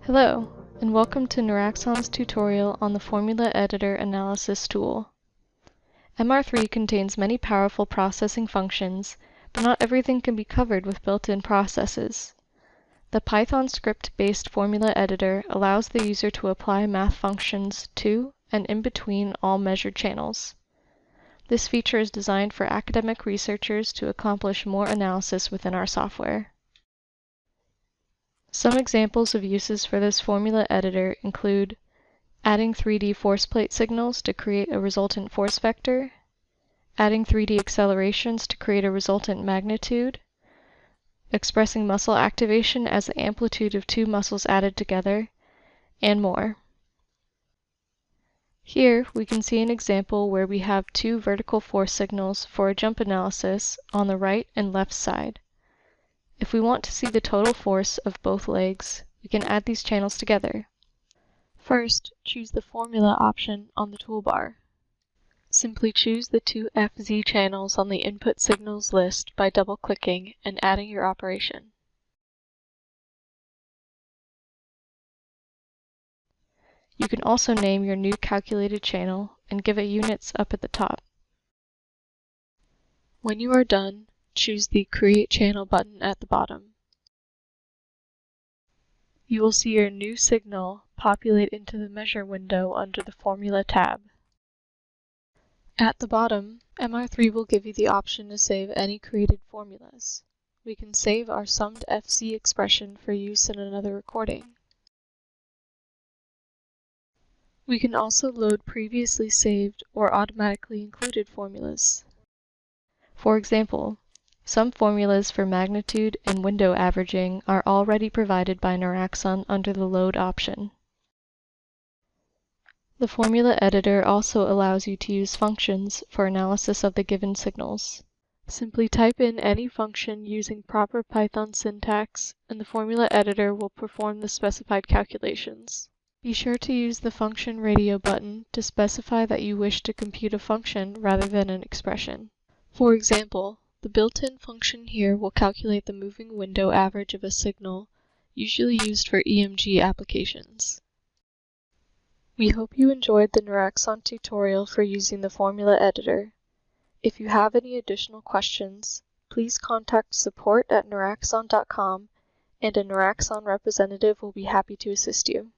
Hello, and welcome to Nuraxon's tutorial on the Formula Editor Analysis tool. MR3 contains many powerful processing functions, but not everything can be covered with built-in processes. The Python script-based formula editor allows the user to apply math functions to and in between all measured channels. This feature is designed for academic researchers to accomplish more analysis within our software. Some examples of uses for this formula editor include adding 3D force plate signals to create a resultant force vector, adding 3D accelerations to create a resultant magnitude, expressing muscle activation as the amplitude of two muscles added together, and more. Here we can see an example where we have two vertical force signals for a jump analysis on the right and left side. If we want to see the total force of both legs, we can add these channels together. First, choose the Formula option on the toolbar. Simply choose the two FZ channels on the Input Signals list by double-clicking and adding your operation. You can also name your new calculated channel and give it units up at the top. When you are done, choose the Create Channel button at the bottom. You will see your new signal populate into the Measure window under the Formula tab. At the bottom, MR3 will give you the option to save any created formulas. We can save our summed FC expression for use in another recording. We can also load previously saved or automatically included formulas. For example, some formulas for magnitude and window averaging are already provided by Nuraxon under the Load option. The formula editor also allows you to use functions for analysis of the given signals. Simply type in any function using proper Python syntax, and the formula editor will perform the specified calculations. Be sure to use the function radio button to specify that you wish to compute a function rather than an expression. For example, the built-in function here will calculate the moving window average of a signal, usually used for EMG applications. We hope you enjoyed the Nuraxon tutorial for using the formula editor. If you have any additional questions, please contact support@nuraxon.com and a Nuraxon representative will be happy to assist you.